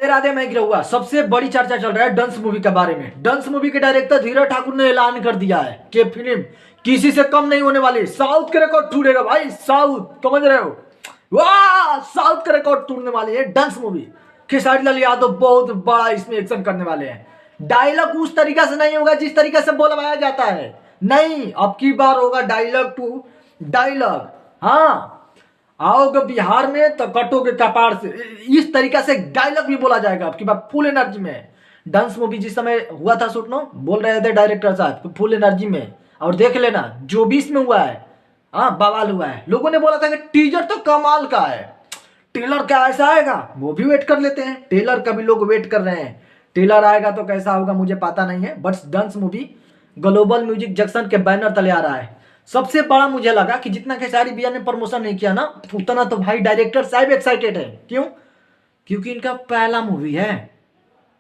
राधे मैं गिरा सबसे बड़ी चर्चा चल रहा है डंस मूवी के बारे में। डंस मूवी के डायरेक्टर धीरज ठाकुर ने ऐलान कर दिया है कि फिल्म किसी से कम नहीं होने वाली, साउथ के रिकॉर्ड टूटेगा भाई, साउथ समझ रहे हो, वाह साउथ के रिकॉर्ड टूटने वाली है डंस मूवी। खेसारी लाल यादव बहुत बड़ा इसमें एक्शन करने वाले हैं। डायलॉग उस तरीका से नहीं होगा जिस तरीके से बोलवाया जाता है, नहीं, अब की बार होगा डायलॉग टू डायलॉग। हाँ, आओगे बिहार में तो कटोगे कपाड़ से, इस तरीका से डायलॉग भी बोला जाएगा आपकी बात फुल एनर्जी में। डांस मूवी जिस समय हुआ था शूट नो, बोल रहे थे डायरेक्टर साहब फुल एनर्जी में, और देख लेना जो 20 में हुआ है, हाँ बवाल हुआ है। लोगों ने बोला था कि टीजर तो कमाल का है, टेलर क्या ऐसा आएगा, वो भी वेट कर लेते हैं, टेलर का भी लोग वेट कर रहे हैं। टेलर आएगा तो कैसा होगा मुझे पता नहीं है, but dance movie global music junction के बैनर तले आ रहा है। सबसे बड़ा मुझे लगा कि जितना खेसारी भैया ने प्रमोशन नहीं किया ना, उतना तो भाई डायरेक्टर साहब एक्साइटेड है। क्यों? क्योंकि इनका पहला मूवी है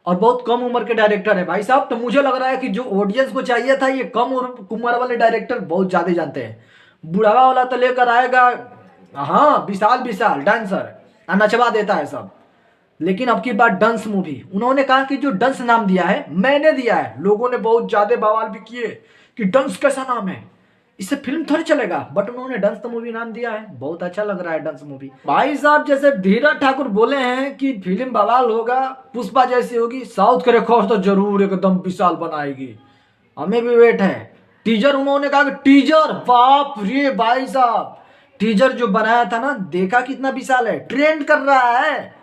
और बहुत कम उम्र के डायरेक्टर है भाई साहब। तो मुझे लग रहा है कि जो ऑडियंस को चाहिए था, ये कम उम्र वाले डायरेक्टर बहुत ज्यादा जानते हैं। बुढ़ावा वाला तो लेकर आएगा, हाँ विशाल विशाल डांसर नचवा देता है सब। लेकिन अब की बात डांस मूवी, उन्होंने कहा कि जो डांस नाम दिया है मैंने दिया है। लोगों ने बहुत ज्यादा बवाल भी किए कि डांस कैसा नाम है, इससे फिल्म थोड़ी चलेगा, बट उन्होंने डांस मूवी नाम दिया है। बहुत अच्छा लग रहा है डांस मूवी भाई साहब। जैसे धीरज ठाकुर बोले हैं कि फिल्म बवाल होगा, पुष्पा जैसी होगी, साउथ के रिकॉर्ड तो जरूर एकदम विशाल बनाएगी, हमें भी वेट है। टीजर उन्होंने कहा कि टीजर, बाप रे भाई साहब, टीजर जो बनाया था ना, देखा कितना विशाल है, ट्रेंड कर रहा है।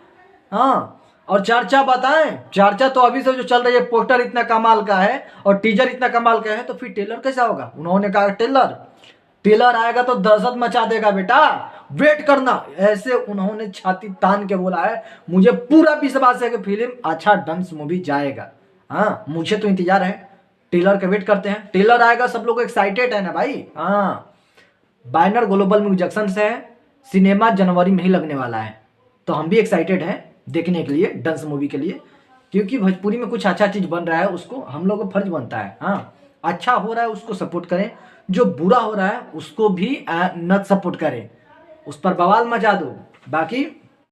हाँ, और चर्चा बताएं, चर्चा तो अभी से जो चल रही है, पोस्टर इतना कमाल का है और टीजर इतना कमाल का है, तो फिर टेलर कैसा होगा? उन्होंने कहा टेलर आएगा तो दहशत मचा देगा बेटा, वेट करना, ऐसे उन्होंने छाती तान के बोला है। मुझे पूरा विश्वास है कि फिल्म अच्छा डांस मूवी जाएगा। हाँ, मुझे तो इंतजार है, टेलर का वेट करते हैं। टेलर आएगा, सब लोग एक्साइटेड है ना भाई। हाँ, बैनर ग्लोबल म्यूजिक जंक्शन से है, सिनेमा जनवरी में ही लगने वाला है, तो हम भी एक्साइटेड हैं देखने के लिए डांस मूवी के लिए, क्योंकि भोजपुरी में कुछ अच्छा चीज बन रहा है, उसको हम लोग का फर्ज बनता है। हाँ, अच्छा हो रहा है उसको सपोर्ट करें, जो बुरा हो रहा है उसको भी न सपोर्ट करें, उस पर बवाल मचा दो। बाकी